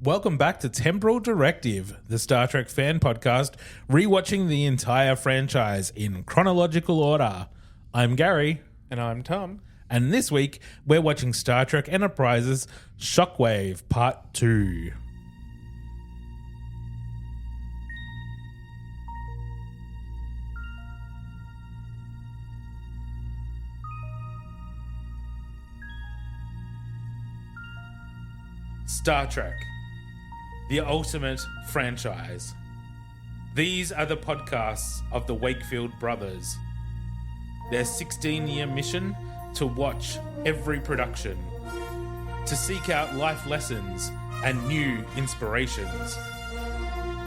Welcome back to Temporal Directive, the Star Trek fan podcast, rewatching the entire franchise in chronological order. I'm Gary. And I'm Tom. And this week, we're watching Star Trek Enterprise's Shockwave Part 2. Star Trek, the ultimate franchise. These are the podcasts of the Wakefield brothers. Their 16-year mission to watch every production, to seek out life lessons and new inspirations,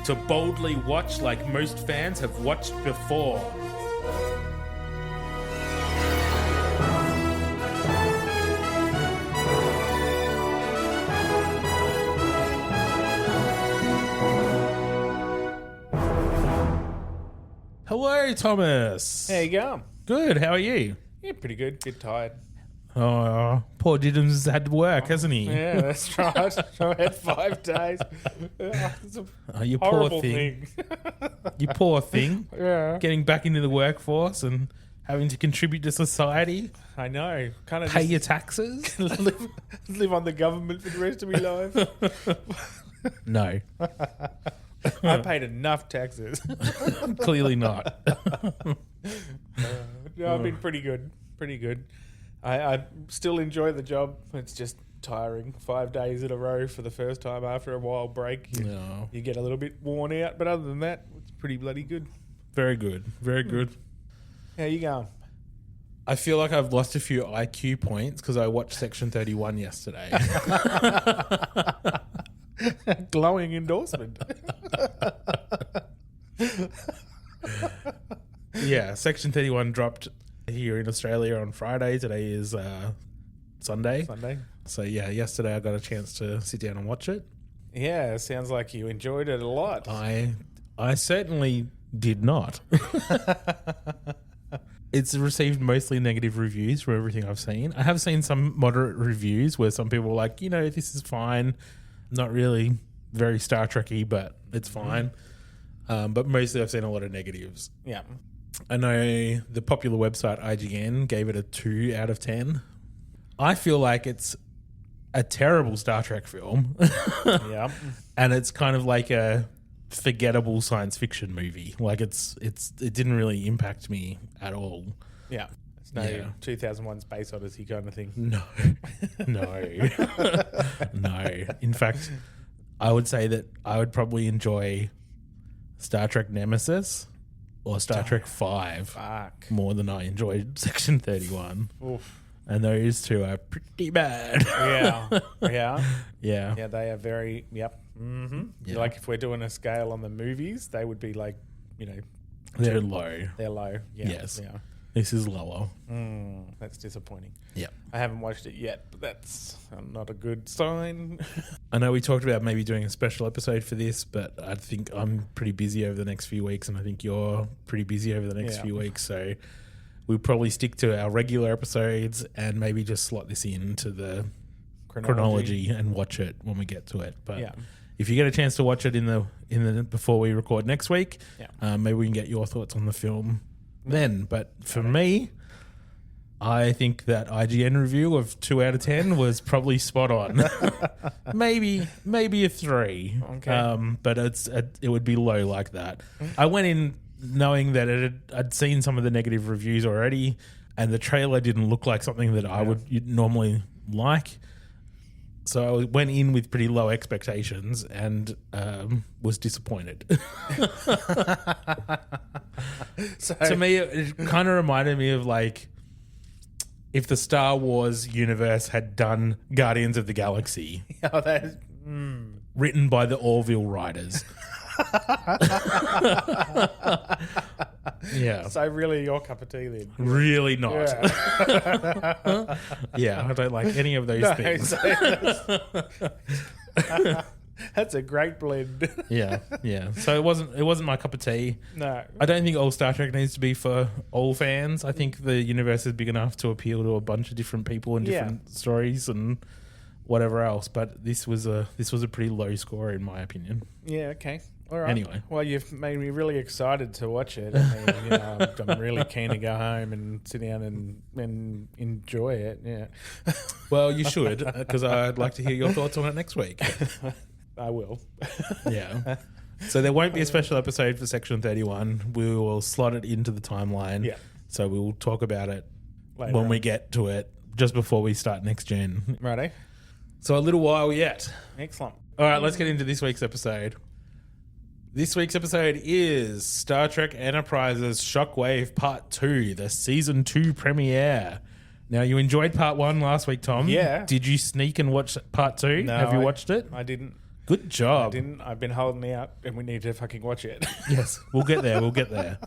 to boldly watch like most fans have watched before. Hello, Thomas. How you going? Good, how are you? Yeah, pretty good. Bit tired. Oh, poor Diddums has had to work, hasn't he? Yeah, that's right. I had 5 days. It's a You horrible poor thing. thing. You poor thing. Yeah, Getting back into the workforce and having to contribute to society, I know. Kind of pay your taxes. live on the government for the rest of my life. No, I paid enough taxes. clearly not. No, I've been pretty good. Pretty good. I still enjoy the job. It's just tiring. 5 days in a row for the first time after a while break. No. You get a little bit worn out, but other than that, it's pretty bloody good. Very good. Very good. How you going? I feel like I've lost a few IQ points because I watched Section 31 yesterday. Glowing endorsement. Yeah, Section 31 dropped here in Australia on Friday. Today is Sunday. So yeah, yesterday I got a chance to sit down and watch it. Yeah, it sounds like you enjoyed it a lot. I certainly did not. It's received mostly negative reviews from everything I've seen. I have seen some moderate reviews where some people are like, this is fine. Not really very Star Trek-y, but it's fine. But mostly I've seen a lot of negatives. Yeah. I know the popular website IGN gave it a 2 out of 10. I feel like it's a terrible Star Trek film. Yeah. And it's kind of like a forgettable science fiction movie. Like it didn't really impact me at all. Yeah. It's no 2001 Space Odyssey kind of thing. No. No. In fact, I would say that I would probably enjoy Star Trek Nemesis or Star Trek 5 more than I enjoyed Section 31. Oof. And those two are pretty bad. Yeah. Yeah. Yeah. Yeah, they are very, yep. Mm-hmm. Yeah. Like if we're doing a scale on the movies, they would be like, They're low. they're low. Yeah. Yes. Yeah. This is lower. That's disappointing. Yeah. I haven't watched it yet, but that's not a good sign. I know we talked about maybe doing a special episode for this, but I think I'm pretty busy over the next few weeks, and I think you're pretty busy over the next few weeks. So we'll probably stick to our regular episodes and maybe just slot this into the chronology and watch it when we get to it. But if you get a chance to watch it in the before we record next week, maybe we can get your thoughts on the film then. But for me, I think that IGN review of 2 out of 10 was probably spot on. maybe a 3. Okay. But it would be low like that. I went in knowing that I'd seen some of the negative reviews already, and the trailer didn't look like something that I would normally like. So I went in with pretty low expectations and was disappointed. So, to me, it kind of reminded me of like if the Star Wars universe had done Guardians of the Galaxy, written by the Orville writers. Yeah. So really your cup of tea then? Really not. Yeah. Yeah, I don't like any of those things. That's a great blend. Yeah. So it wasn't my cup of tea. No. I don't think all Star Trek needs to be for all fans. I think the universe is big enough to appeal to a bunch of different people and different stories and whatever else. But this was a pretty low score in my opinion. Yeah, okay. All right. Anyway. Well, you've made me really excited to watch it. I mean, I'm really keen to go home and sit down and enjoy it. Yeah. Well, you should, because I'd like to hear your thoughts on it next week. I will. Yeah. So there won't be a special episode for Section 31. We will slot it into the timeline. Yeah. So we'll talk about it Later when on. we get to it, just before we start next gen. Righto. So a little while yet. Excellent. All right, let's get into this week's episode. This week's episode is Star Trek Enterprise's Shockwave Part 2, the Season 2 premiere. Now, you enjoyed Part 1 last week, Tom. Yeah. Did you sneak and watch Part 2? No, Have you watched it? I didn't. Good job. I didn't. I've been holding me up, and we need to fucking watch it. Yes, we'll get there. We'll get there.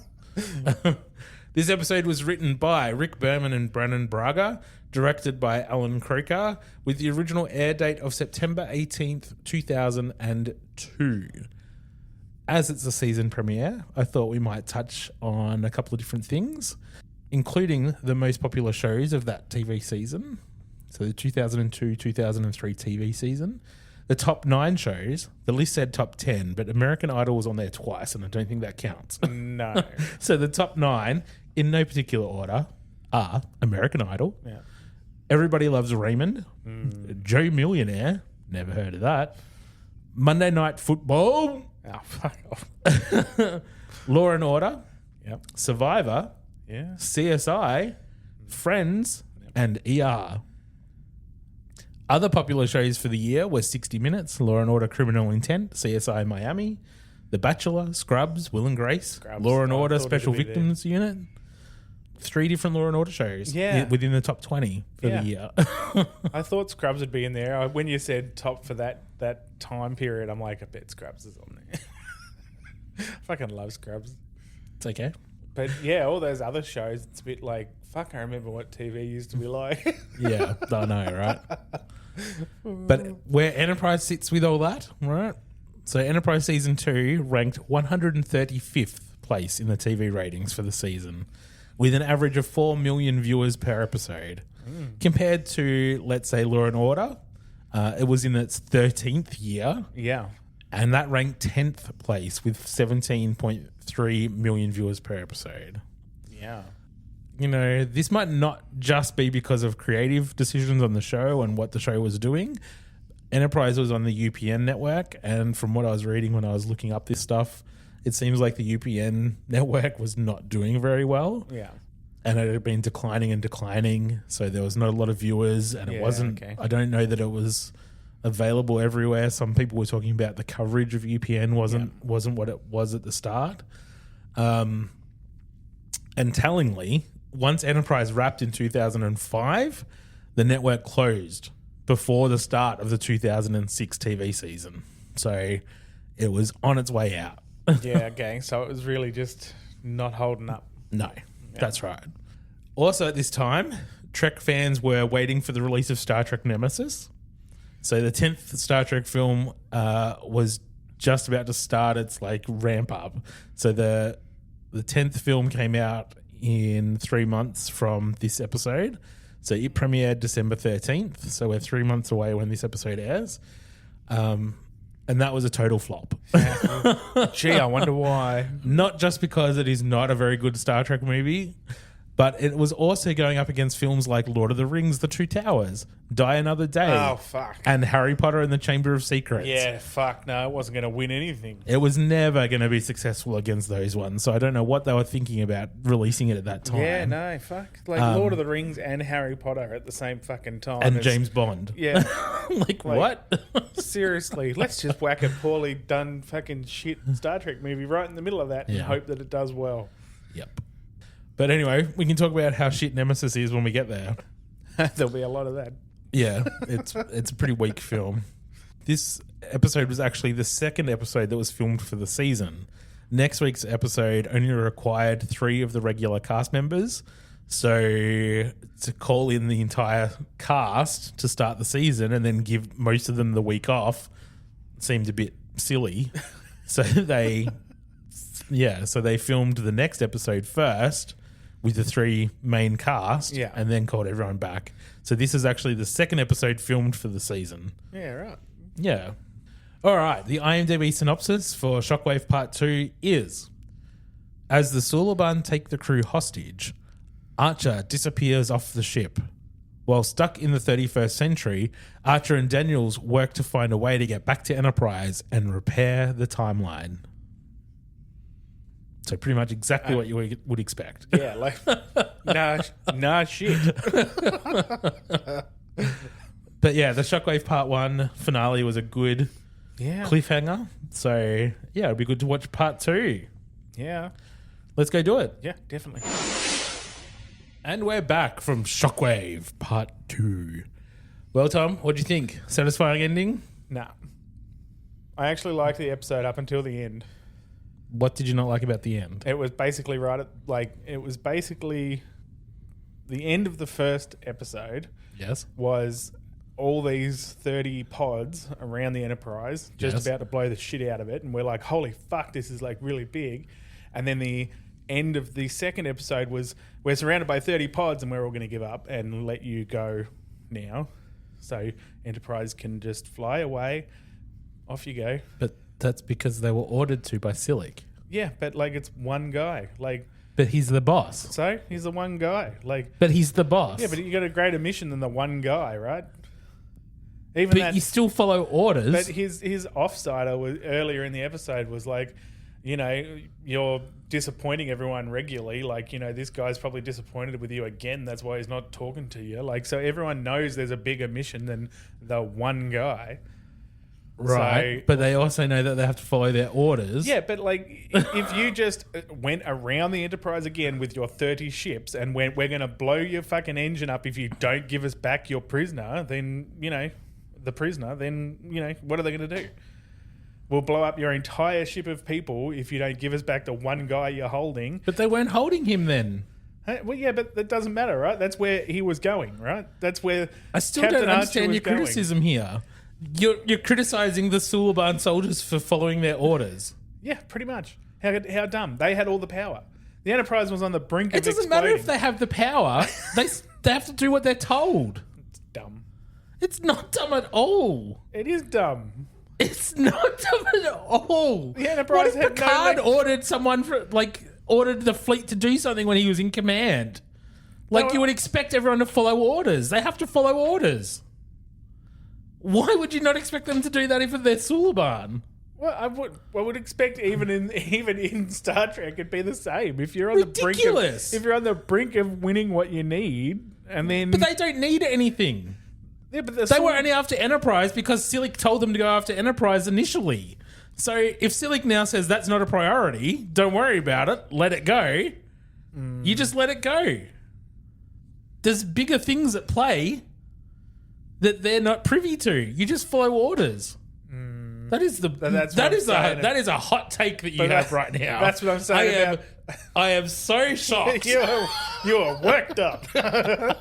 This episode was written by Rick Berman and Brannon Braga, directed by Alan Croker, with the original air date of September 18th, 2002. As it's a season premiere, I thought we might touch on a couple of different things, including the most popular shows of that TV season. So the 2002-2003 TV season. The top 9 shows, the list said top 10, but American Idol was on there twice, and I don't think that counts. No. So the top 9, in no particular order, are American Idol, Yeah. Everybody Loves Raymond, Joe Millionaire, never heard of that, Monday Night Football, Oh, fuck off. Law and Order, Yep. Survivor, Yeah. CSI, Friends, and ER. Other popular shows for the year were 60 Minutes, Law and Order Criminal Intent, CSI Miami, The Bachelor, Scrubs, Will and Grace, Scrubs. Law and I Order thought Special it'd be Victims Unit. 3 different Law and Order shows within the top 20 for the year. I thought Scrubs would be in there. When you said top for that time period, I'm like, I bet Scrubs is on there. I fucking love Scrubs. It's okay. But yeah, all those other shows, it's a bit like, fuck, I remember what TV used to be like. Yeah, I know, right? But where Enterprise sits with all that, right? So Enterprise Season 2 ranked 135th place in the TV ratings for the season, with an average of 4 million viewers per episode. Compared to, let's say, Law and Order, it was in its 13th year, Yeah. and that ranked 10th place with 17.3 million viewers per episode. Yeah. You know, this might not just be because of creative decisions on the show and what the show was doing. Enterprise was on the UPN network, and from what I was reading when I was looking up this stuff, it seems like the UPN network was not doing very well. Yeah. And it had been declining, so there was not a lot of viewers, and it Yeah, wasn't... okay. I don't know that it was available everywhere. Some people were talking about the coverage of UPN wasn't what it was at the start. And tellingly, once Enterprise wrapped in 2005, the network closed before the start of the 2006 TV season. So it was on its way out. Yeah, okay. So it was really just not holding up. No, that's right. Also at this time, Trek fans were waiting for the release of Star Trek Nemesis. So the 10th Star Trek film was just about to start its ramp up. So the 10th film came out in 3 months from this episode. So it premiered December 13th. So we're 3 months away when this episode airs. And that was a total flop. Gee, I wonder why. Not just because it is not a very good Star Trek movie, but it was also going up against films like Lord of the Rings, The Two Towers, Die Another Day, Oh, fuck. and Harry Potter and the Chamber of Secrets. Yeah, fuck. No, it wasn't going to win anything. It was never going to be successful against those ones. So I don't know what they were thinking about releasing it at that time. Yeah, no, fuck. Lord of the Rings and Harry Potter at the same fucking time. And It's- James Bond. Yeah. What? Seriously, let's just whack a poorly done fucking shit Star Trek movie right in the middle of that and Yeah. hope that it does well. Yep. But anyway, we can talk about how shit Nemesis is when we get there. There'll be a lot of that. Yeah, it's a pretty weak film. This episode was actually the second episode that was filmed for the season. Next week's episode only required 3 of the regular cast members. So to call in the entire cast to start the season and then give most of them the week off seemed a bit silly. So they filmed the next episode first, with the 3 main cast, Yeah. and then called everyone back. So this is actually the second episode filmed for the season. Yeah, right. Yeah. All right. The IMDb synopsis for Shockwave Part 2 is: as the Suliban take the crew hostage, Archer disappears off the ship. While stuck in the 31st century, Archer and Daniels work to find a way to get back to Enterprise and repair the timeline. So pretty much exactly what you would expect. Yeah, like, nah, shit. But yeah, the Shockwave Part 1 finale was a good cliffhanger. So yeah, it'd be good to watch Part 2. Yeah. Let's go do it. Yeah, definitely. And we're back from Shockwave Part 2. Well, Tom, what do you think? Satisfying ending? Nah. I actually liked the episode up until the end. What did you not like about the end? It was basically the end of the first episode. Yes. Was all these 30 pods around the Enterprise just about to blow the shit out of it. And we're like, holy fuck, this is like really big. And then the end of the second episode was we're surrounded by 30 pods and we're all going to give up and let you go now. So Enterprise can just fly away. Off you go. But that's because they were ordered to by Silic. Yeah, but like it's one guy. But he's the boss. So he's the one guy. But he's the boss. Yeah, but you got a greater mission than the one guy, right? But you still follow orders. But his offsider was earlier in the episode was like, you're disappointing everyone regularly. This guy's probably disappointed with you again. That's why he's not talking to you. So everyone knows there's a bigger mission than the one guy. Right, but they also know that they have to follow their orders. Yeah, but if you just went around the Enterprise again with your 30 ships and we're going to blow your fucking engine up if you don't give us back your prisoner, then, what are they going to do? We'll blow up your entire ship of people if you don't give us back the one guy you're holding. But they weren't holding him then. Well, yeah, but that doesn't matter, right? That's where he was going, right? That's where I still don't understand your criticism here. You're criticizing the Suliban soldiers for following their orders. Yeah, pretty much. How dumb. They had all the power. The Enterprise was on the brink of exploding. It doesn't matter if they have the power. They have to do what they're told. It's dumb. It's not dumb at all. It is dumb. It's not dumb at all. The Enterprise what if Picard ordered someone ordered the fleet to do something when he was in command? You would expect everyone to follow orders. They have to follow orders. Why would you not expect them to do that if they're Suliban? Well, I would expect even in Star Trek it'd be the same. If you're on the brink of winning what you need, and then but they don't need anything. Yeah, but they were only after Enterprise because Silic told them to go after Enterprise initially. So if Silic now says that's not a priority, don't worry about it, let it go. You just let it go. There's bigger things at play that they're not privy to. You just follow orders. That is a hot take that you have right now. That's what I'm saying. I am so shocked. you are worked up. But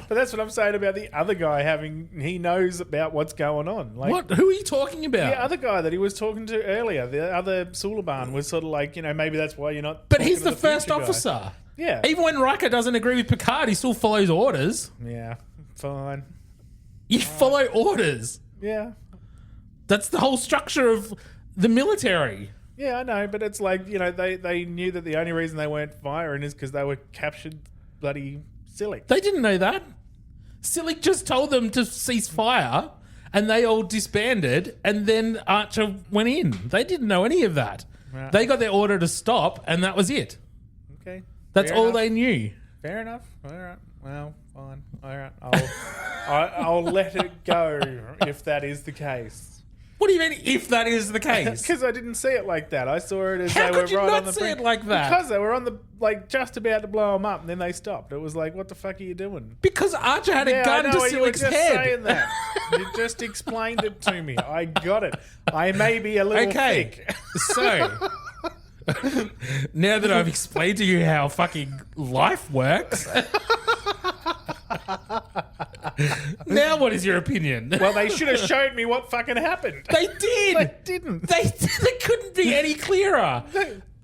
that's what I'm saying about the other guy he knows about what's going on. What? Who are you talking about? The other guy that he was talking to earlier, the other Suliban, was sort of maybe that's why you're not. But he's the first officer. Yeah. Even when Riker doesn't agree with Picard, he still follows orders. Yeah. Fine. You follow orders. Yeah. That's the whole structure of the military. Yeah, I know, but it's they knew that the only reason they weren't firing is because they were captured bloody Silic. They didn't know that. Silic just told them to cease fire and they all disbanded and then Archer went in. They didn't know any of that. Right. They got their order to stop and that was it. Okay. That's all they knew. Fair enough. All right. Well, fine. All right. I'll let it go if that is the case. What do you mean if that is the case? Because I didn't see it like that. I saw it as How they could were you right not on the see brink. it like that? Because they were on the just about to blow them up, and then they stopped. It was like, what the fuck are you doing? Because Archer had a gun to Silic's head. Saying that. You just explained it to me. I got it. I may be a little thick. So now that I've explained to you how fucking life works. Now what is your opinion? Well, they should have showed me what fucking happened. They did. They didn't. They couldn't be any clearer.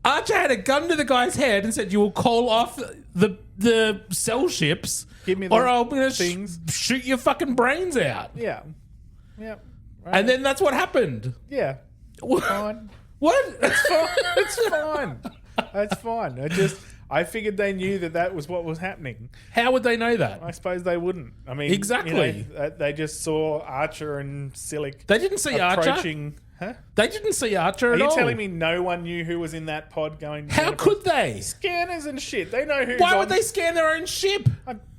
Archer had a gun to the guy's head and said, "You will call off the cell ships, Give me the or I'm going to things." shoot your fucking brains out." Yeah. Yeah. Right. And then that's what happened. Yeah. Fine. What? It's fine. It's fine. That's fine. I figured they knew that was what was happening. How would they know that? I suppose they wouldn't. I mean, Exactly. They just saw Archer and Silic. They didn't see approaching. Archer. Huh? They didn't see Archer Are at all. you telling me no one knew who was in that pod going? How could they? Scanners and shit. They know who's Why on, would they scan their own ship?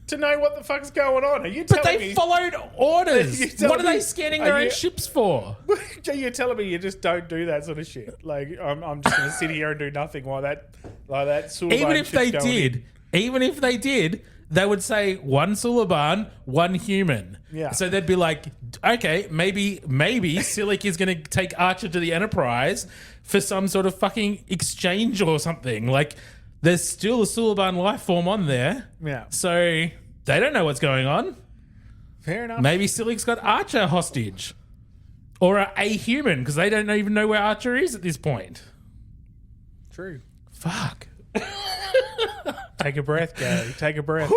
to know what the fuck's going on. Are you But telling they me? followed orders. You telling What are me- they scanning are their own you- ships for? You're telling me you just don't do that sort of shit. Like I'm just going to sit here and do nothing while that Suliban Even if they shit's going did, they would say one Suliban, one human. Yeah. So they'd be like, okay, maybe Silic is going to take Archer to the Enterprise for some sort of fucking exchange or something. Like, there's still a Suliban life form on there. Yeah. So they don't know what's going on. Fair enough. Maybe Silic's got Archer hostage. Or a human, because they don't even know where Archer is at this point. True. Fuck. Take a breath, Gary. Take a breath.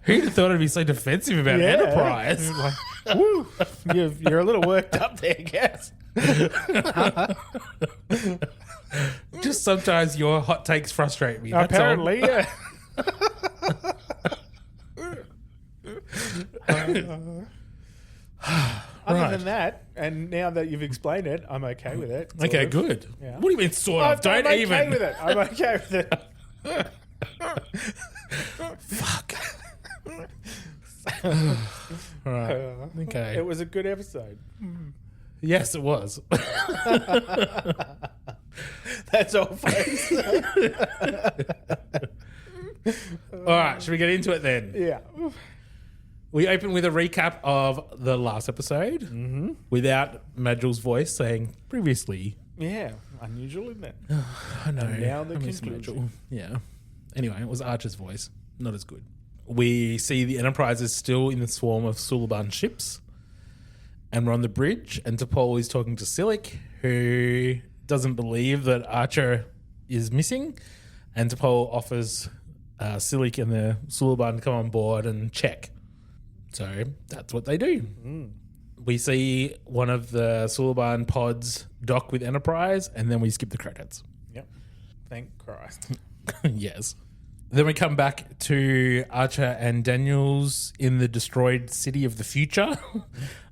Who'd have thought I'd be so defensive about Enterprise? Like, woo. You're a little worked up there, guess. Just sometimes your hot takes frustrate me. That's Apparently, all. yeah. Other Right. than that, and now that you've explained it, I'm okay with it. sort Okay, of. good. Yeah. What do you mean sort of? I'm Don't okay even. with it. I'm okay with it. Fuck. Right. Okay. It was a good episode. Yes, it was. That's all, folks. All right, should we get into it then? Yeah. We open with a recap of the last episode without Madgel's voice saying previously. Yeah. Unusual, isn't it? I know. And now the I miss conclusion. Madgel. Yeah. Anyway, it was Archer's voice. Not as good. We see the Enterprise is still in the swarm of Suliban ships. And we're on the bridge. And T'Pol is talking to Silic, who doesn't believe that Archer is missing. And T'Pol offers Silic and the Suliban to come on board and check. So that's what they do. We see one of the Suliban pods dock with Enterprise, and then we skip the credits. Yep. Thank Christ. Yes. Then we come back to Archer and Daniels in the destroyed city of the future.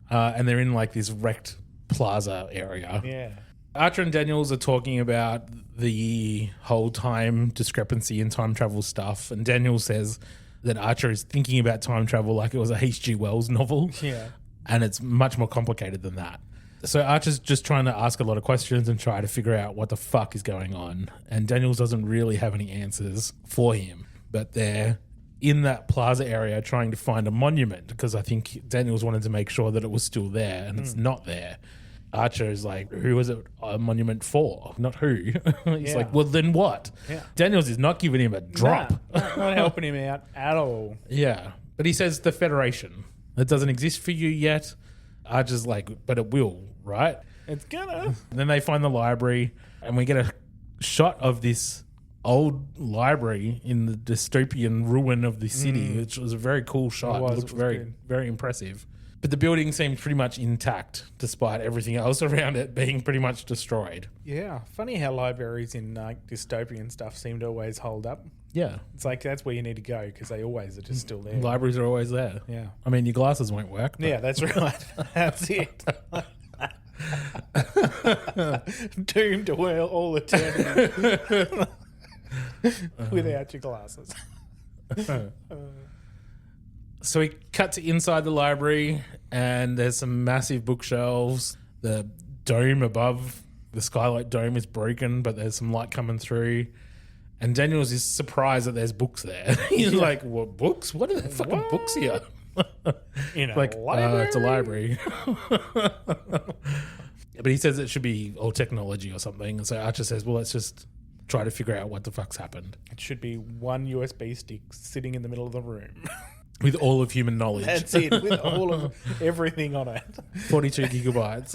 And they're in like this wrecked plaza area. Yeah. Archer and Daniels are talking about the whole time discrepancy in time travel stuff. And Daniels says that Archer is thinking about time travel like it was a H.G. Wells novel. Yeah. And it's much more complicated than that. So Archer's just trying to ask a lot of questions and try to figure out what the fuck is going on. And Daniels doesn't really have any answers for him. But they're in that plaza area trying to find a monument because I think Daniels wanted to make sure that it was still there and it's not there. Archer is like, who is it a monument for? Not who. He's like, well, then what? Yeah. Daniels is not giving him a drop. Nah, not helping him out at all. Yeah. But he says the Federation. It doesn't exist for you yet. Archer's like, but it will, right? It's gonna. And then they find the library and we get a shot of this old library in the dystopian ruin of the city, which was a very cool shot. It looked very, good. very impressive. But the building seems pretty much intact despite everything else around it being pretty much destroyed. Yeah. Funny how libraries in like dystopian stuff seem to always hold up. Yeah. It's like that's where you need to go because they always are just still there. Libraries are always there. Yeah. I mean, your glasses won't work. But Yeah, that's right. That's it. Doomed to wear all eternity without your glasses. So we cut to inside the library and there's some massive bookshelves. The dome above the skylight dome is broken, but there's some light coming through. And Daniels is surprised that there's books there. He's like, what books? What are the fucking books here? In a Like, library? it's a library. But he says it should be all technology or something. And so Archer says, well, let's just try to figure out what the fuck's happened. It should be one USB stick sitting in the middle of the room. With all of human knowledge. That's it, with all of everything on it. 42 gigabytes.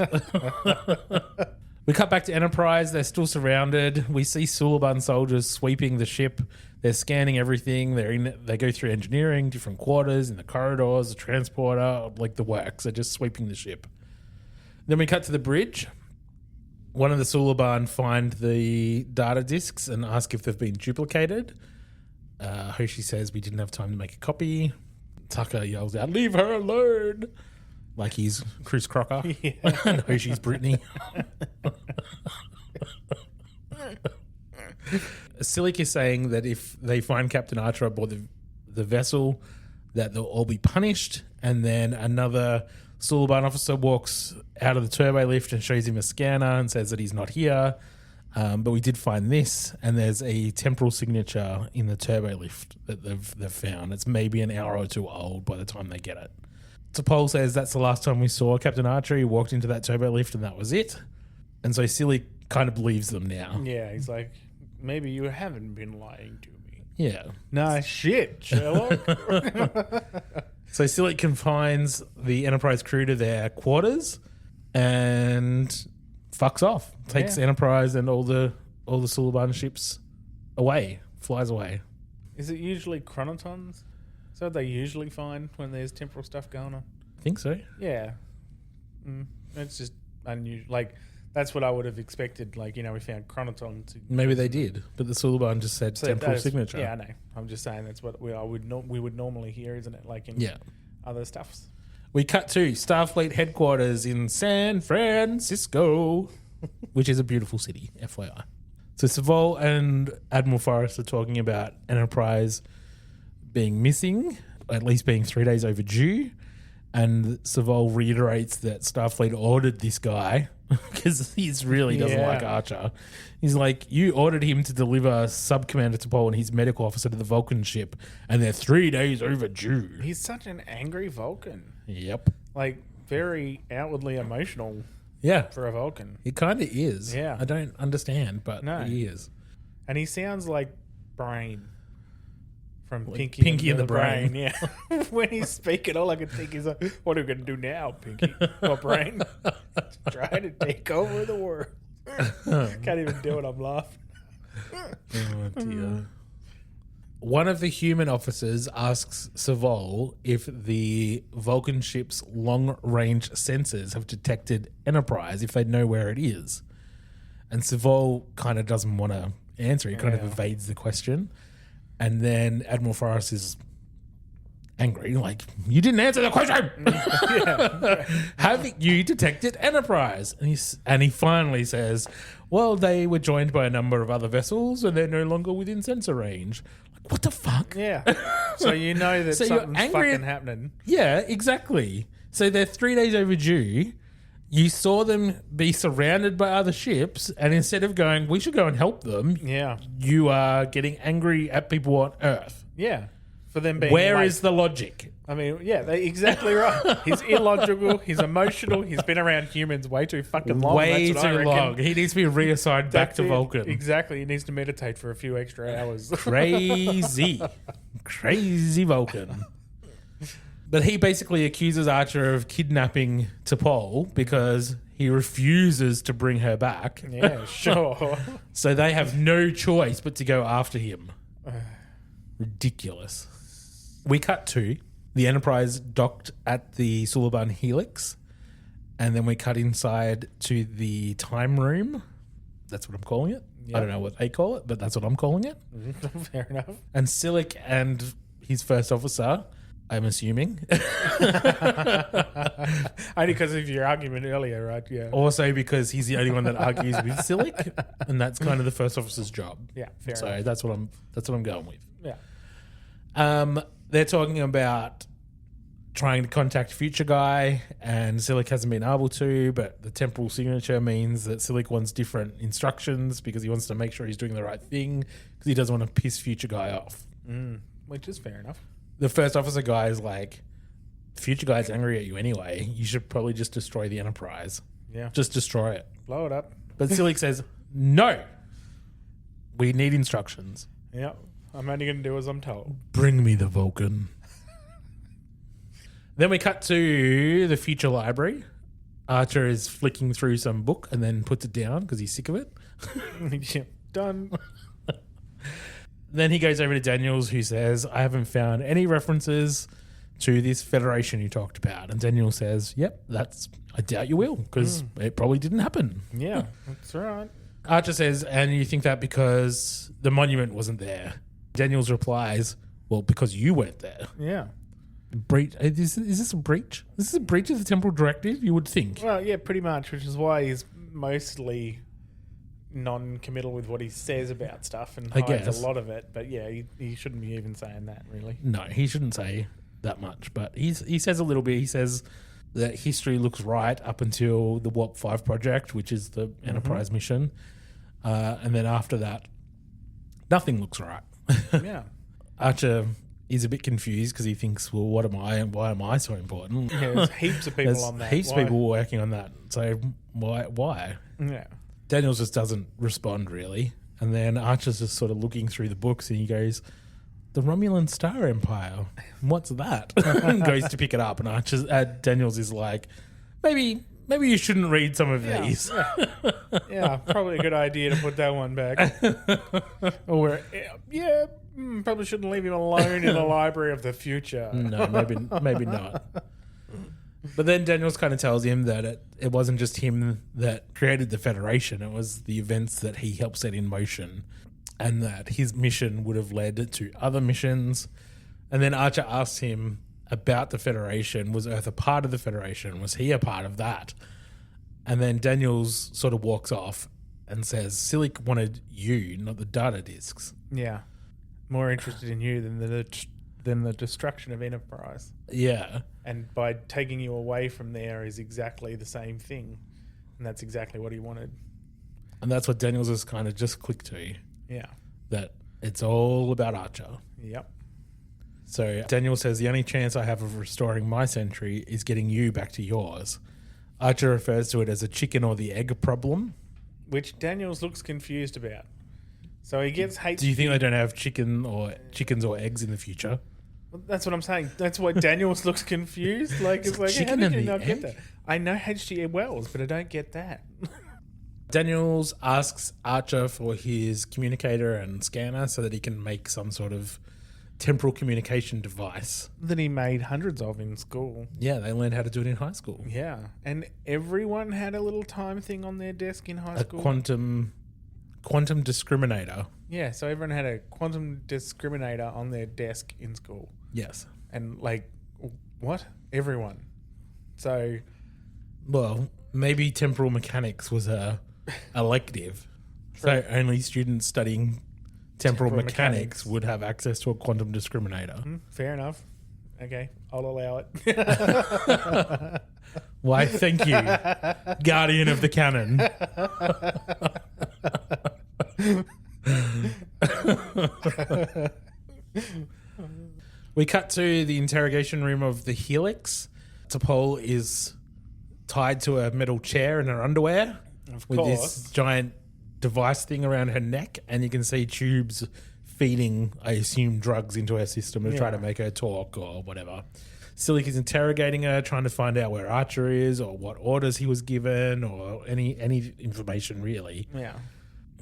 We cut back to Enterprise. They're still surrounded. We see Suliban soldiers sweeping the ship. They're scanning everything. They go through engineering, different quarters, in the corridors, the transporter, like the works. They're just sweeping the ship. Then we cut to the bridge. One of the Suliban find the data disks and ask if they've been duplicated. Hoshi says we didn't have time to make a copy. Tucker yells out, "Leave her alone!" Like he's Chris Crocker. Yeah. And Hoshi's Brittany. Silik is saying that if they find Captain Archer aboard the vessel, that they'll all be punished. And then another Suliban officer walks out of the turbo lift and shows him a scanner and says that he's not here. But we did find this, and there's a temporal signature in the turbo lift that they've found. It's maybe an hour or two old by the time they get it. T'Pol says that's the last time we saw Captain Archer. He walked into that turbo lift and that was it. And so Silly kind of believes them now. Yeah, he's like, maybe you haven't been lying to me. Yeah. Nah, shit, Sherlock. So Silly confines the Enterprise crew to their quarters and fucks off. Takes Enterprise and all the Suliban ships away. Flies away. Is it usually chronotons? Is that what they usually find when there's temporal stuff going on? I think so. Yeah. It's just unusual. Like, that's what I would have expected. Like, we found chronotons. Maybe they did, but the Suliban just said temporal signature. Yeah, I know. I'm just saying that's what we would normally hear, isn't it? Like in other stuffs. We cut to Starfleet headquarters in San Francisco, which is a beautiful city, FYI. So Savol and Admiral Forrest are talking about Enterprise being missing, at least being 3 days overdue. And Savol reiterates that Starfleet ordered this guy because he really doesn't like Archer. He's like, you ordered him to deliver Sub-Commander T'Pol and his medical officer to the Vulcan ship, and they're 3 days overdue. He's such an angry Vulcan. Yep. Like, very outwardly emotional for a Vulcan. He kind of is. Yeah. I don't understand, but he is. And he sounds like Brain from like Pinky and the Brain. Yeah. When he's speaking, all I can think is, what are we going to do now, Pinky? Or Brain? Try to take over the world. Can't even do it. I'm laughing. Oh, dear. One of the human officers asks Savol if the Vulcan ship's long-range sensors have detected Enterprise, if they know where it is. And Savol kind of doesn't want to answer. He kind of evades the question. And then Admiral Forrest is angry, like, you didn't answer the question. Have you detected Enterprise? And he finally says, well, they were joined by a number of other vessels and they're no longer within sensor range. Like, what the fuck? Yeah. So you know that something's fucking happening. Yeah, exactly. So they're 3 days overdue. You saw them be surrounded by other ships, and instead of going, we should go and help them, you are getting angry at people on Earth. Yeah. For them being Where is the logic? I mean, they're exactly right. He's illogical. He's emotional. He's been around humans way too fucking long. Way too long. He needs to be reassigned back to Vulcan. Exactly. He needs to meditate for a few extra hours. Crazy. Crazy Vulcan. But he basically accuses Archer of kidnapping T'Pol because he refuses to bring her back. Yeah, sure. So they have no choice but to go after him. Ridiculous. We cut to the Enterprise docked at the Suliban Helix, and then we cut inside to the time room. That's what I'm calling it. Yep. I don't know what they call it, but that's what I'm calling it. Fair enough. And Silik and his first officer, I'm assuming. Only because of your argument earlier, right? Yeah. Also because he's the only one that argues with Silik, and that's kind of the first officer's job. Yeah, fair enough. So that's what I'm going with. Yeah. They're talking about trying to contact Future Guy, and Silik hasn't been able to, but the temporal signature means that Silik wants different instructions because he wants to make sure he's doing the right thing because he doesn't want to piss Future Guy off. Which is fair enough. The first officer guy is like, Future Guy's angry at you anyway. You should probably just destroy the Enterprise. Yeah. Just destroy it. Blow it up. But Silik says, no. We need instructions. Yeah. I'm only going to do as I'm told. Bring me the Vulcan. Then we cut to the future library. Archer is flicking through some book and then puts it down because he's sick of it. Yeah, done. Then he goes over to Daniels, who says, I haven't found any references to this Federation you talked about. And Daniel says, yep, I doubt you will, because it probably didn't happen. Yeah, that's right. Archer says, and you think that because the monument wasn't there. Daniels replies, well, because you weren't there. Yeah. Breach? Is this a breach? This is a breach of the Temporal Directive, you would think. Well, yeah, pretty much, which is why he's mostly non-committal with what he says about stuff and hides a lot of it. But yeah, he shouldn't be even saying that, really. No, he shouldn't say that much. But he says a little bit. He says that history looks right up until the Warp 5 project, which is the Enterprise mission. And then after that, nothing looks right. Yeah. Archer is a bit confused because he thinks, well, what am I and why am I so important? Yeah, there's heaps of people on that. Heaps of people working on that. So why? Yeah. Daniels just doesn't respond really. And then Archer's just sort of looking through the books and he goes, the Romulan Star Empire, what's that? And goes to pick it up and Daniels is like, maybe you shouldn't read some of these. Yeah, probably a good idea to put that one back. Or, probably shouldn't leave him alone in the library of the future. No, maybe not. But then Daniels kind of tells him that it wasn't just him that created the Federation. It was the events that he helped set in motion and that his mission would have led to other missions. And then Archer asks him about the Federation. Was Earth a part of the Federation? Was he a part of that? And then Daniels sort of walks off and says, Silic wanted you, not the data disks. Yeah. More interested in you than the destruction of Enterprise. Yeah. And by taking you away from there is exactly the same thing. And that's exactly what he wanted. And that's what Daniels has kind of just clicked to. Yeah. That it's all about Archer. Yep. So Daniel says the only chance I have of restoring my century is getting you back to yours. Archer refers to it as a chicken or the egg problem. Which Daniels looks confused about. So he gets hate. Do you think they don't have chickens or eggs in the future? Well, that's what I'm saying. That's why Daniels looks confused. Like it's like, how did you not get that? I know H.G. Wells, but I don't get that. Daniels asks Archer for his communicator and scanner so that he can make some sort of temporal communication device. That he made hundreds of in school. Yeah, they learned how to do it in high school. Yeah. And everyone had a little time thing on their desk in high school. A quantum discriminator. Yeah, so everyone had a quantum discriminator on their desk in school. Yes. And like, what? Everyone. So... Well, maybe temporal mechanics was a elective. So only students studying temporal mechanics would have access to a quantum discriminator. Fair enough. Okay, I'll allow it. Why, thank you, guardian of the canon. We cut to the interrogation room of the Helix. T'Pol is tied to a metal chair in her underwear with this giant device thing around her neck, and you can see tubes feeding, I assume, drugs into her system to try to make her talk or whatever. Silic is interrogating her, trying to find out where Archer is or what orders he was given or any information really. Yeah.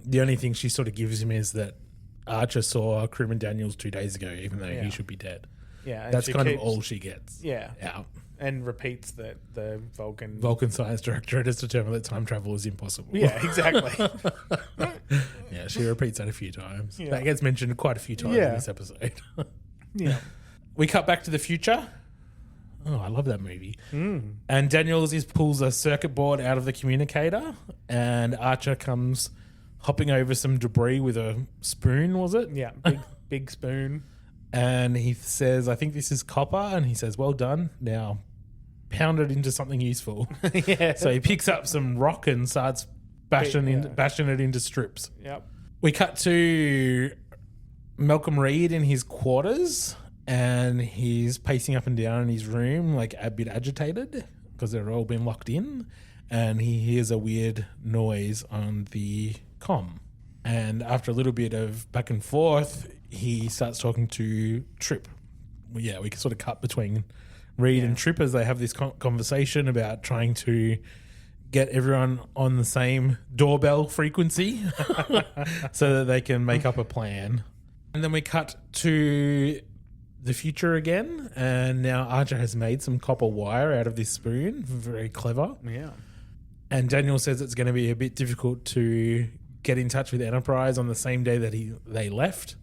The only thing she sort of gives him is that Archer saw Crewman Daniels 2 days ago, even though he should be dead. Yeah, that's kind of all she gets. Yeah. Out. And repeats that the Vulcan science directorate has determined that time travel is impossible. Yeah, exactly. Yeah, she repeats that a few times. Yeah. That gets mentioned quite a few times in this episode. Yeah. We cut back to the future. Oh, I love that movie. And Daniels pulls a circuit board out of the communicator, and Archer comes hopping over some debris with a spoon, was it? Yeah, big spoon. And he says, I think this is copper. And he says, well done. Now pound it into something useful. Yeah. So he picks up some rock and starts bashing it into strips. Yep. We cut to Malcolm Reed in his quarters, and he's pacing up and down in his room, like a bit agitated because they're all been locked in. And he hears a weird noise on the comm. And after a little bit of back and forth, he starts talking to Trip. Yeah, we can sort of cut between Reed and Trip as they have this conversation about trying to get everyone on the same doorbell frequency so that they can make up a plan. And then we cut to the future again, and now Archer has made some copper wire out of this spoon. Very clever. Yeah. And Daniel says it's going to be a bit difficult to get in touch with Enterprise on the same day that they left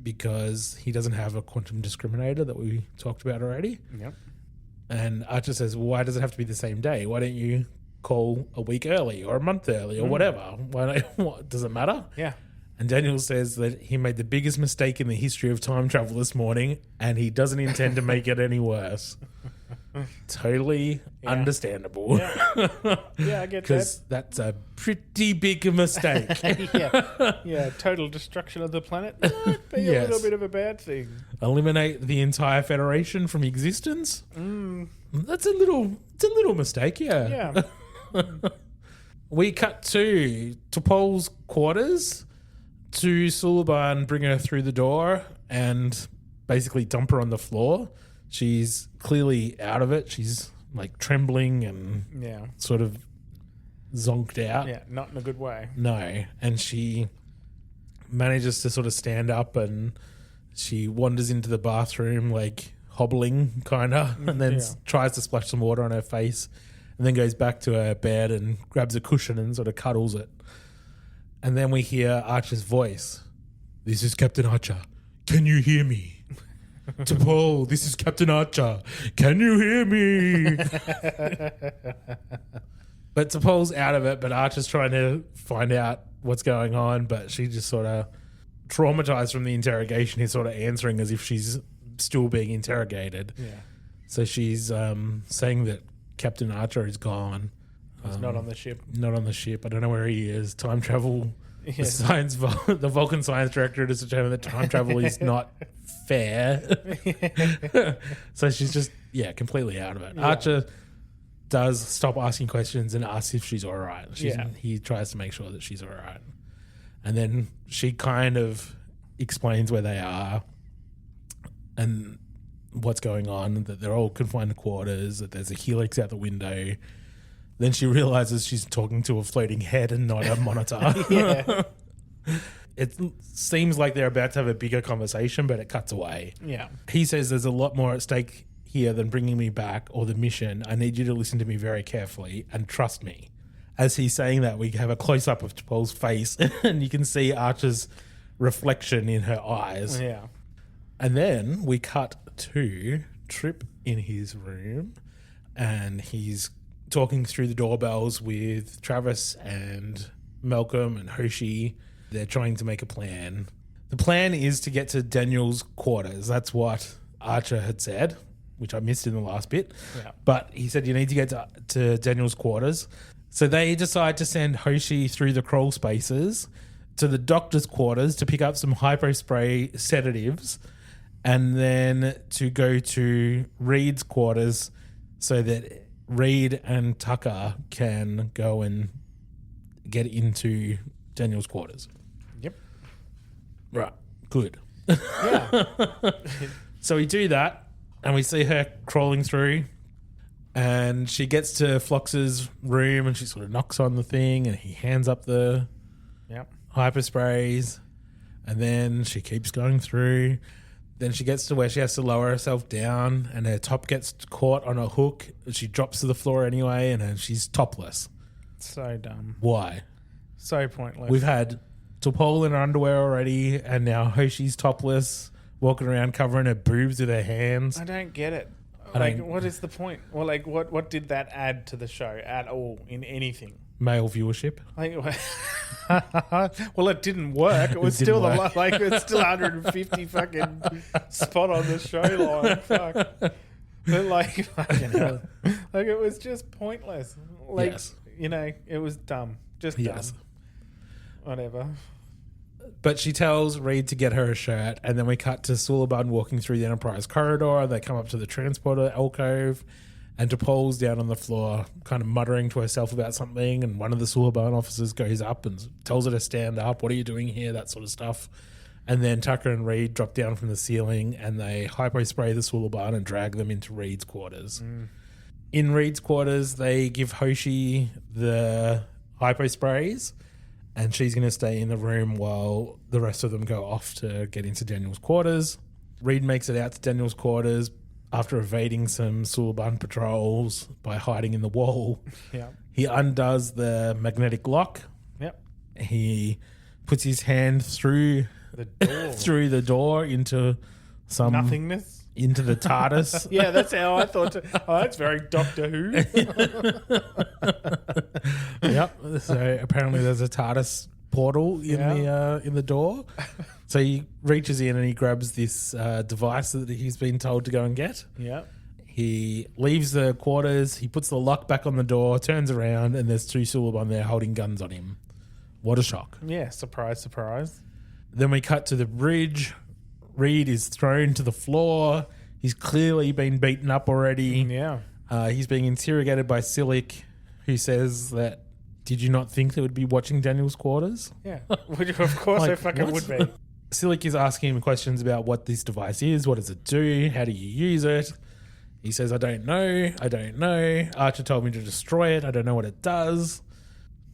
because he doesn't have a quantum discriminator that we talked about already. Yep. And Archer says, well, why does it have to be the same day? Why don't you call a week early or a month early or whatever? What does it matter? Yeah. And Daniel says that he made the biggest mistake in the history of time travel this morning, and he doesn't intend to make it any worse. Totally understandable. Yeah, I get that. Because that's a pretty big mistake. Yeah, total destruction of the planet might be a little bit of a bad thing. Eliminate the entire Federation from existence? That's a little mistake, yeah. We cut to T'Pol's quarters to Suliban, bring her through the door and basically dump her on the floor. She's clearly out of it. She's like trembling and sort of zonked out. Yeah, not in a good way. No. And she manages to sort of stand up and she wanders into the bathroom like hobbling kind of and then tries to splash some water on her face and then goes back to her bed and grabs a cushion and sort of cuddles it. And then we hear Archer's voice. This is Captain Archer. Can you hear me? T'Pol, this is Captain Archer. Can you hear me? But T'Pol's out of it, but Archer's trying to find out what's going on, but she just sort of traumatized from the interrogation. He's sort of answering as if she's still being interrogated. Yeah. So she's saying that Captain Archer is gone. He's not on the ship. Not on the ship. I don't know where he is. Time travel. Yes. The Vulcan science director has determined that time travel is not fair. So she's just, completely out of it. Yeah. Archer does stop asking questions and asks if she's all right. He tries to make sure that she's all right. And then she kind of explains where they are and what's going on, that they're all confined to quarters, that there's a helix out the window. Then she realizes she's talking to a floating head and not a monitor. It seems like they're about to have a bigger conversation, but it cuts away. Yeah. He says there's a lot more at stake here than bringing me back or the mission. I need you to listen to me very carefully and trust me. As he's saying that, we have a close-up of T'Pol's face and you can see Archer's reflection in her eyes. Yeah. And then we cut to Trip in his room and he's talking through the doorbells with Travis and Malcolm and Hoshi. They're trying to make a plan. The plan is to get to Daniel's quarters. That's what Archer had said, which I missed in the last bit. Yeah. But he said you need to get to Daniel's quarters. So they decide to send Hoshi through the crawl spaces to the doctor's quarters to pick up some hypospray sedatives and then to go to Reed's quarters so that Reed and Tucker can go and get into Daniel's quarters. Yep. Right. Good. Yeah. So we do that and we see her crawling through and she gets to Phlox's room and she sort of knocks on the thing and he hands up the hypersprays and then she keeps going through. Then she gets to where she has to lower herself down and her top gets caught on a hook. She drops to the floor anyway and she's topless. So dumb. Why? So pointless. We've had T'Pol in her underwear already and now Hoshi's topless, walking around covering her boobs with her hands. I don't get it. What is the point? Well, what did that add to the show at all in anything? Male viewership. Well, it didn't work. It was still it's still 150 fucking spot on the show line. Fuck. But fucking hell. It was just pointless. It was dumb. Just dumb. Whatever. But she tells Reed to get her a shirt, and then we cut to Suliban walking through the Enterprise corridor. They come up to the transporter alcove, and T'Pol's down on the floor, kind of muttering to herself about something, and one of the Suliban officers goes up and tells her to stand up. What are you doing here? That sort of stuff. And then Tucker and Reed drop down from the ceiling and they hypo-spray the Suliban and drag them into Reed's quarters. In Reed's quarters, they give Hoshi the hypo-sprays and she's going to stay in the room while the rest of them go off to get into Daniel's quarters. Reed makes it out to Daniel's quarters after evading some Suliban patrols by hiding in the wall. Yeah. He undoes the magnetic lock. Yep. He puts his hand through The door. through the door into some Nothingness. into the TARDIS. Yeah, that's how I thought. Oh, that's very Doctor Who. Yep. So apparently there's a TARDIS portal in the door. So he reaches in and he grabs this device that he's been told to go and get. Yeah. He leaves the quarters. He puts the lock back on the door, turns around, and there's 2 Suliban there holding guns on him. What a shock. Yeah, surprise, surprise. Then we cut to the bridge. Reed is thrown to the floor. He's clearly been beaten up already. Yeah. He's being interrogated by Silic, who says that, did you not think they would be watching Daniel's quarters? Yeah. Which, of course, they fucking what? would be. Silic is asking him questions about what this device is. What does it do? How do you use it? He says, I don't know. Archer told me to destroy it. I don't know what it does.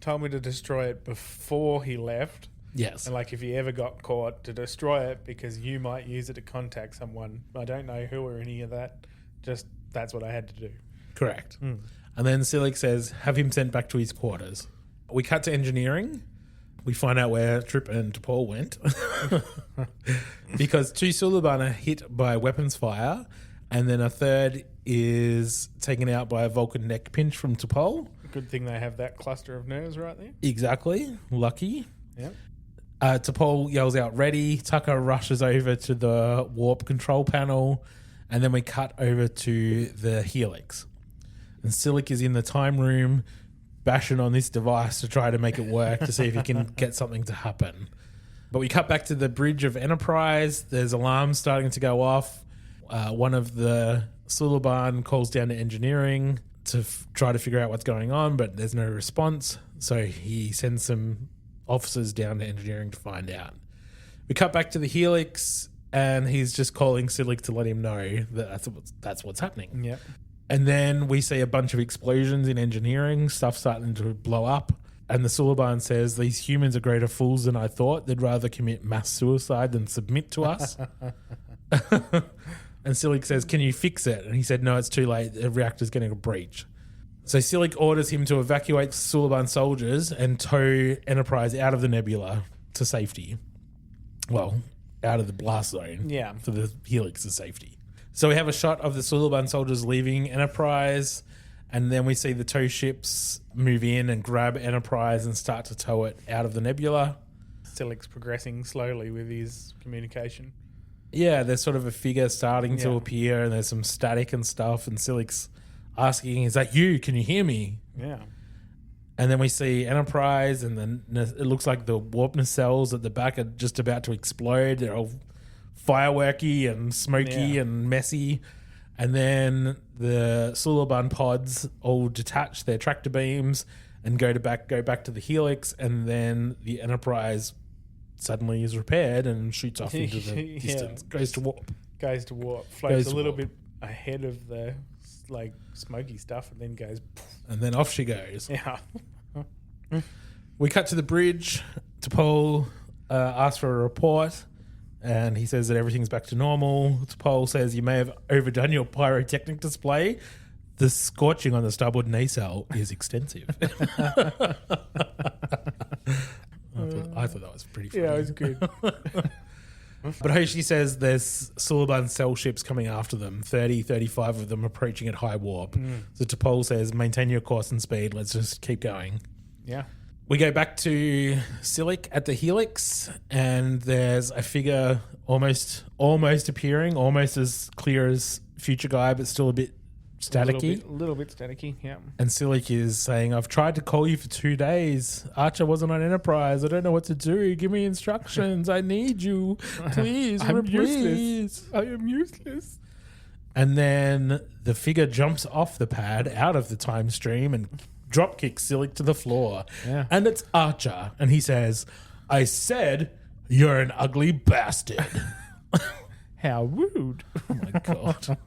Told me to destroy it before he left. Yes. And like if he ever got caught, to destroy it because you might use it to contact someone. I don't know who or any of that. Just that's what I had to do. Correct. And then Silic says, have him sent back to his quarters. We cut to engineering. We find out where Trip and T'Pol went. Because 2 Suliban are hit by weapons fire, and then a third is taken out by a Vulcan neck pinch from T'Pol. Good thing they have that cluster of nerves right there. Exactly. Lucky. Yeah. T'Pol yells out, ready. Tucker rushes over to the warp control panel, and then we cut over to the Helix. And Silic is in the time room bashing on this device to try to make it work to see if he can get something to happen. But we cut back to the bridge of Enterprise. There's alarms starting to go off. One of the Suliban calls down to engineering to try to figure out what's going on, but there's no response. So he sends some officers down to engineering to find out. We cut back to the Helix, and he's just calling Silic to let him know that that's what's happening. Yep. And then we see a bunch of explosions in engineering, stuff starting to blow up. And the Suliban says, these humans are greater fools than I thought. They'd rather commit mass suicide than submit to us. And Silic says, can you fix it? And he said, no, it's too late. The reactor's getting a breach. So Silic orders him to evacuate Suliban soldiers and tow Enterprise out of the nebula to safety. Well, out of the blast zone. Yeah. For the Helix's safety. So we have a shot of the Suliban soldiers leaving Enterprise, and then we see the tow ships move in and grab Enterprise and start to tow it out of the nebula. Silic's progressing slowly with his communication. Yeah, there's sort of a figure starting to appear, and there's some static and stuff, and Silic's asking, is that you? Can you hear me? Yeah. And then we see Enterprise, and then it looks like the warp nacelles at the back are just about to explode. They're all fireworky and smoky and messy. And then the Suliban pods all detach their tractor beams and go back to the Helix, and then the Enterprise suddenly is repaired and shoots off into the distance. Goes to warp. Floats a little bit ahead of the like smoky stuff, and then goes. And then off she goes. Yeah. We cut to the bridge. T'Pol asks for a report, and he says that everything's back to normal. T'Pol says you may have overdone your pyrotechnic display. The scorching on the starboard nacelle is extensive. I thought that was pretty funny. Yeah, it was good. But Hoshi says there's Suliban cell ships coming after them, 30, 35 of them approaching at high warp. So T'Pol says, maintain your course and speed. Let's just keep going. Yeah. We go back to Silic at the Helix, and there's a figure almost appearing, almost as clear as Future Guy, but still a bit staticky. A little bit staticky, yeah. And Silic is saying, I've tried to call you for 2 days. Archer wasn't on Enterprise. I don't know what to do. Give me instructions. I need you. Please. I'm useless. I am useless. And then the figure jumps off the pad out of the time stream and drop kicks Silic to the floor. Yeah. And it's Archer. And he says, I said, You're an ugly bastard. How rude. Oh my God.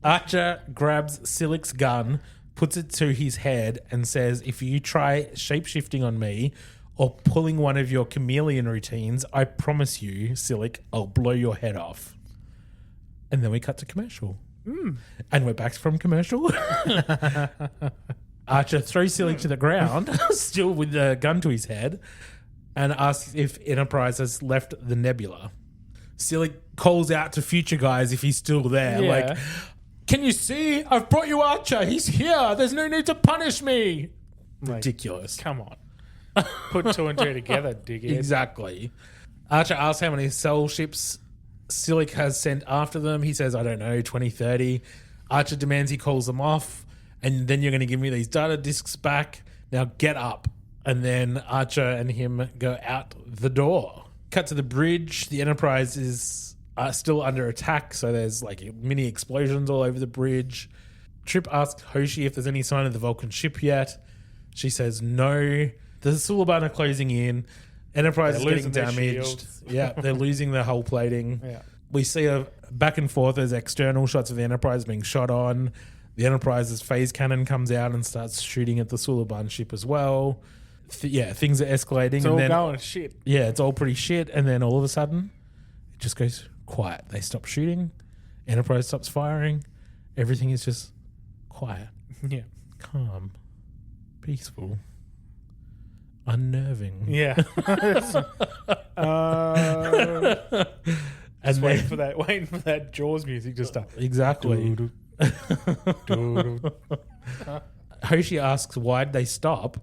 Archer grabs Silik's gun, puts it to his head, and says, if you try shapeshifting on me or pulling one of your chameleon routines, I promise you, Silik, I'll blow your head off. And then we cut to commercial. And we're back from commercial. Archer throws Silik to the ground, still with the gun to his head, and asks if Enterprise has left the nebula. Silik calls out to future guys if he's still there. Yeah. Like, can you see? I've brought you Archer. He's here. There's no need to punish me. Ridiculous. Come on. Put two and two together, dickhead. Exactly. Archer asks how many cell ships Silik has sent after them. He says, I don't know, 20, 30. Archer demands he calls them off, and then you're going to give me these data disks back. Now get up. And then Archer and him go out the door. Cut to the bridge. The Enterprise is still under attack, so there's like mini explosions all over the bridge. Trip asks Hoshi if there's any sign of the Vulcan ship yet. She says no. The Suliban are closing in. Enterprise is getting damaged. Yeah, they're losing their hull plating. Yeah. We see a back and forth as external shots of the Enterprise being shot on. The Enterprise's phase cannon comes out and starts shooting at the Suliban ship as well. Things are escalating. It's all going shit. Yeah, it's all pretty shit. And then all of a sudden, it just goes quiet. They stop shooting. Enterprise stops firing. Everything is just quiet. Yeah. Calm. Peaceful. Unnerving. Yeah. And waiting for that Jaws music to start. Exactly. Hoshi asks why'd they stop,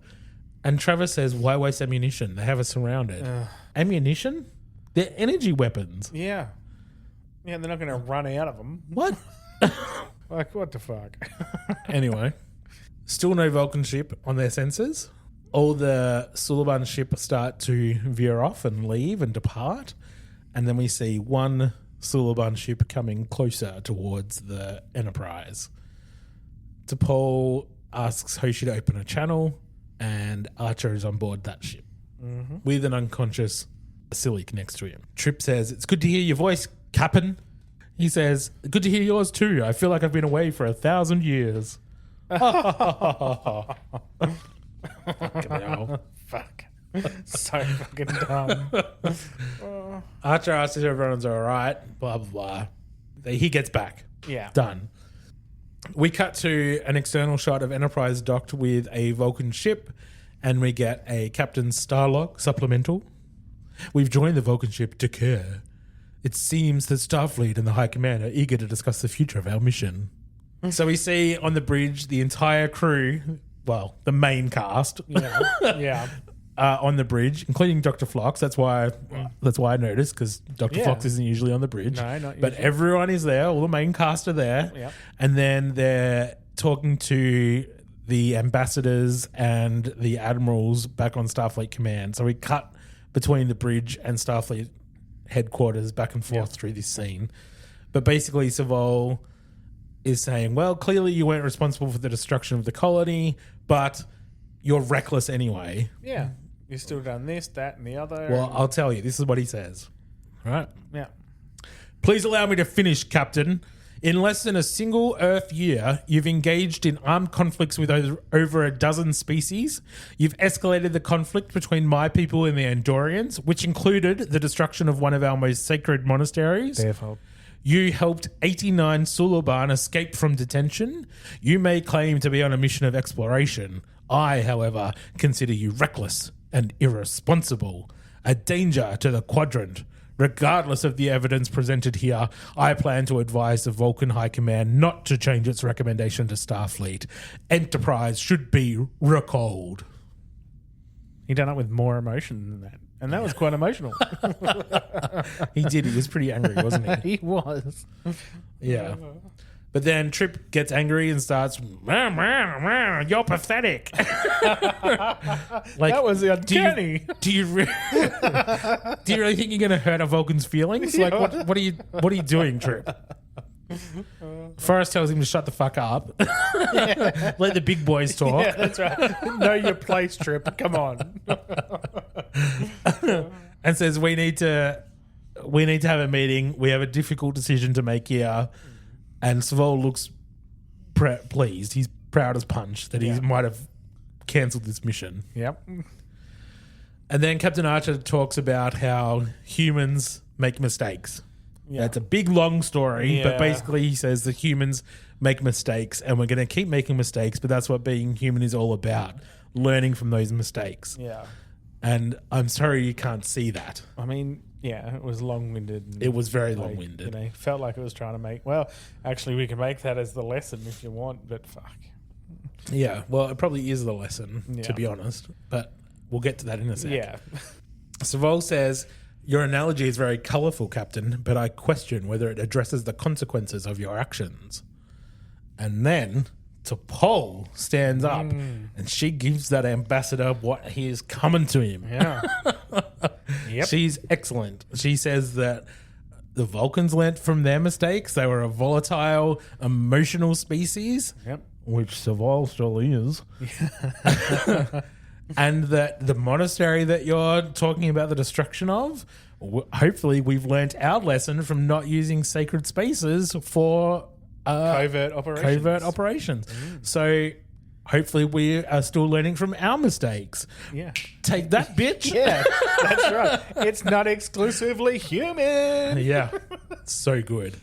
and Trevor says, why waste ammunition? They have us surrounded. Ammunition? They're energy weapons. Yeah. Yeah, they're not going to run out of them. What? Like, what the fuck? Anyway, still no Vulcan ship on their sensors. All the Suliban ship start to veer off and leave and depart. And then we see one Suliban ship coming closer towards the Enterprise. T'Pol asks Hoshi to open a channel, and Archer is on board that ship with an unconscious Silik next to him. Trip says, it's good to hear your voice, Captain. He says, good to hear yours too. I feel like I've been away for 1,000 years. Fucking hell. Fuck. So fucking dumb. Archer asks if everyone's all right, blah, blah, blah. He gets back. Yeah. Done. We cut to an external shot of Enterprise docked with a Vulcan ship, and we get a Captain Starlock supplemental. We've joined the Vulcan ship Decker. It seems that Starfleet and the High Command are eager to discuss the future of our mission. So we see on the bridge the entire crew, well, the main cast, Yeah. on the bridge, including Dr. Phlox. That's why I noticed, because Dr. Phlox isn't usually on the bridge. No, not but usually. everyone is there. All the main cast are there. Yep. And then they're talking to the ambassadors and the admirals back on Starfleet Command. So we cut between the bridge and Starfleet headquarters back and forth through this scene. But basically, Savol is saying, well, clearly you weren't responsible for the destruction of the colony, but you're reckless anyway. Yeah. You've still done this, that, and the other. Well, I'll tell you. This is what he says. All right. Yeah. Please allow me to finish, Captain. In less than a single Earth year, you've engaged in armed conflicts with over a dozen species. You've escalated the conflict between my people and the Andorians, which included the destruction of one of our most sacred monasteries. Their fault. You helped 89 Suliban escape from detention. You may claim to be on a mission of exploration. I, however, consider you reckless and irresponsible, a danger to the quadrant. Regardless of the evidence presented here, I plan to advise the Vulcan High Command not to change its recommendation to Starfleet. Enterprise should be recalled. He done it with more emotion than that. And that was quite emotional. He did. He was pretty angry, wasn't he? He was. Yeah. But then Trip gets angry and starts, you're pathetic. Like, That was uncanny. Do you really think you're going to hurt a Vulcan's feelings? Like, what are you doing, Trip? Forrest tells him to shut the fuck up. Let the big boys talk. Yeah, that's right. Know your place, Trip. Come on. and says we need to have a meeting. We have a difficult decision to make here. And Savol looks pleased. He's proud as punch that he might have cancelled this mission. Yep. And then Captain Archer talks about how humans make mistakes. Yeah. It's a big, long story, but basically he says that humans make mistakes and we're going to keep making mistakes, but that's what being human is all about, learning from those mistakes. Yeah. And I'm sorry you can't see that. I mean, yeah, it was long-winded. It was very long-winded. You know, felt like it was trying to make... Well, actually, we can make that as the lesson if you want, but fuck. Yeah, well, it probably is the lesson, to be honest, but we'll get to that in a sec. Yeah. Savol says... Your analogy is very colourful, Captain, but I question whether it addresses the consequences of your actions. And then T'Pol stands up and she gives that ambassador what he is coming to him. Yeah. Yep. She's excellent. She says that the Vulcans learnt from their mistakes. They were a volatile, emotional species, which Savol still is. And that the monastery that you're talking about the destruction of, hopefully we've learnt our lesson from not using sacred spaces for covert operations. So hopefully we are still learning from our mistakes. Yeah. Take that, bitch. Yeah, that's right. It's not exclusively human. Yeah. So good.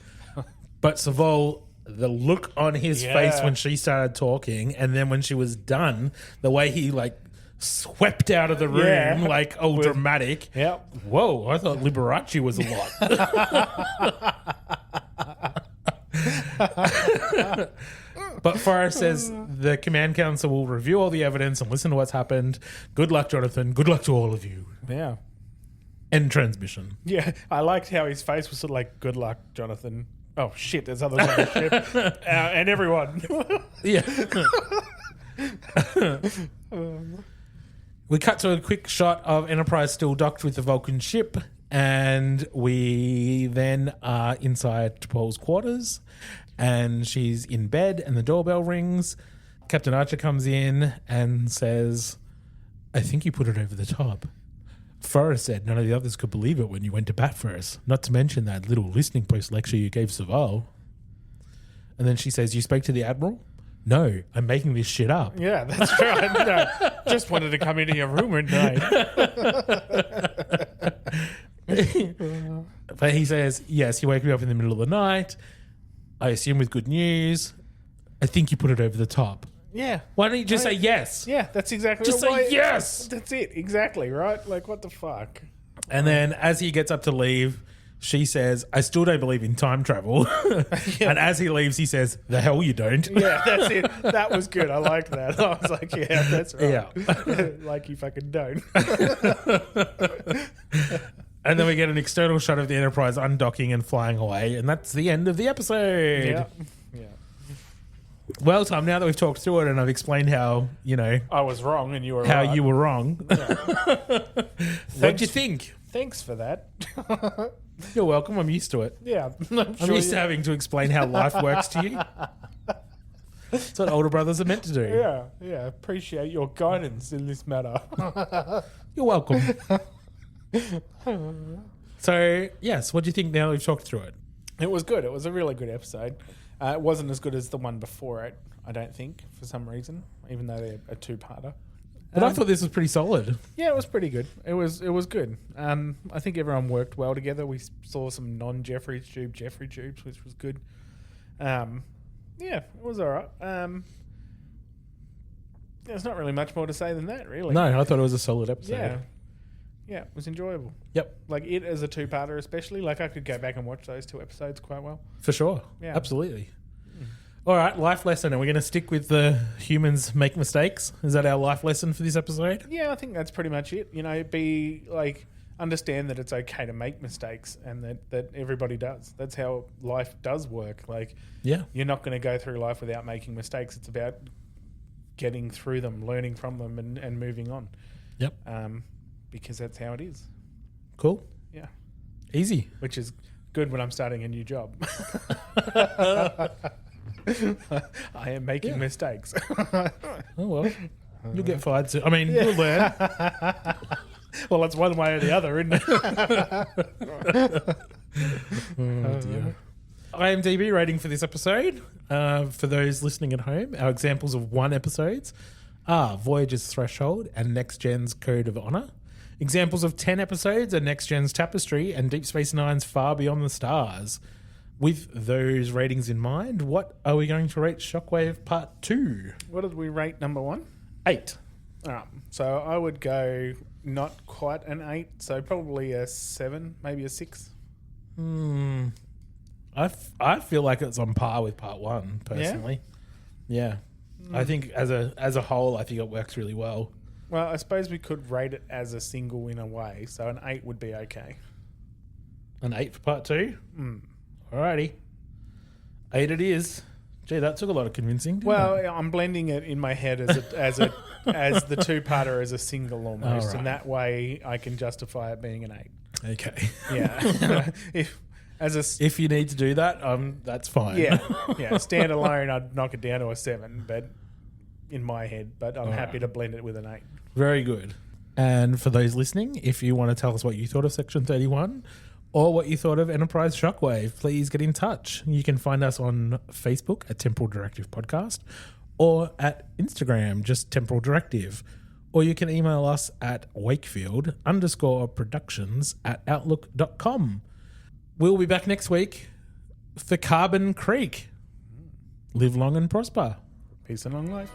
But Savol... The look on his face when she started talking, and then when she was done, the way he swept out of the room, all dramatic. Yep. Whoa, I thought Liberace was a lot. But Forrest says the command council will review all the evidence and listen to what's happened. Good luck, Jonathan. Good luck to all of you. Yeah. End transmission. Yeah, I liked how his face was sort of like, good luck, Jonathan. Oh, shit, there's others on the ship. And everyone. Yeah. We cut to a quick shot of Enterprise still docked with the Vulcan ship, and we then are inside T'Pol's quarters, and she's in bed, and the doorbell rings. Captain Archer comes in and says, I think you put it over the top. Forrest said none of the others could believe it when you went to bat for us, not to mention that little listening post lecture you gave Savol. And then she says, you spoke to the Admiral? No, I'm making this shit up. Yeah, that's right. No, just wanted to come into your room one night. But he says, yes, he woke me up in the middle of the night. I assume with good news. I think you put it over the top. Yeah. Why don't you just say yes? Yeah, that's exactly Just say yes. That's it. Exactly, right? Like, what the fuck? And then as he gets up to leave, she says, I still don't believe in time travel. And as he leaves, he says, the hell you don't. Yeah, that's it. That was good. I liked that. I was like, yeah, that's right. Yeah. Like you fucking don't. And then we get an external shot of the Enterprise undocking and flying away. And that's the end of the episode. Yeah. Well, Tom, now that we've talked through it and I've explained how, I was wrong and you were how right. you were wrong. Yeah. What'd you think? Thanks for that. You're welcome. I'm used to it. Yeah. I'm used to having to explain how life works to you. That's what older brothers are meant to do. Yeah. Yeah. Appreciate your guidance in this matter. You're welcome. So, yes, what do you think now that we've talked through it? It was good. It was a really good episode. It wasn't as good as the one before it, I don't think, for some reason, even though they're a two-parter. But I thought this was pretty solid. Yeah, it was pretty good. It was good. I think everyone worked well together. We saw some non-Jeffrey tubes, which was good. Yeah, it was all right. There's not really much more to say than that, really. No, I thought it was a solid episode. Yeah, it was enjoyable. Yep. Like it as a two-parter especially. Like I could go back and watch those two episodes quite well. For sure. Yeah. Absolutely. All right, life lesson. Are we going to stick with the humans make mistakes? Is that our life lesson for this episode? Yeah, I think that's pretty much it. Be like, understand that it's okay to make mistakes and that everybody does. That's how life does work. Like, you're not going to go through life without making mistakes. It's about getting through them, learning from them and moving on. Yep. Because that's how it is. Cool. Yeah. Easy. Which is good when I'm starting a new job. I am making mistakes. Oh, well. You'll get fired soon. I mean, you'll learn. Well, it's one way or the other, isn't it? Oh, dear. IMDb rating for this episode, for those listening at home, our examples of 1 episodes are Voyager's Threshold and Next Gen's Code of Honor. Examples of 10 episodes are Next Gen's Tapestry and Deep Space Nine's Far Beyond the Stars. With those ratings in mind, what are we going to rate Shockwave Part 2? What did we rate number 1? 8. So I would go not quite an 8, so probably a 7, maybe a 6. I feel like it's on par with Part 1, personally. Yeah. I think as a whole, I think it works really well. Well, I suppose we could rate it as a single in a way, so an 8 would be okay. An 8 for Part 2? Alrighty. 8 it is. Gee, that took a lot of convincing. Didn't it? I'm blending it in my head as the two-parter as a single almost, right. and that way I can justify it being an 8. Okay. Yeah. If you need to do that, that's fine. Yeah. Standalone, I'd knock it down to a 7, but in my head. But I'm happy to blend it with an 8. Very good. And for those listening, if you want to tell us what you thought of Section 31 or what you thought of Enterprise Shockwave, please get in touch. You can find us on Facebook at Temporal Directive Podcast or at Instagram, just Temporal Directive. Or you can email us at wakefield_productions@outlook.com. We'll be back next week for Carbon Creek. Live long and prosper. Peace and long life.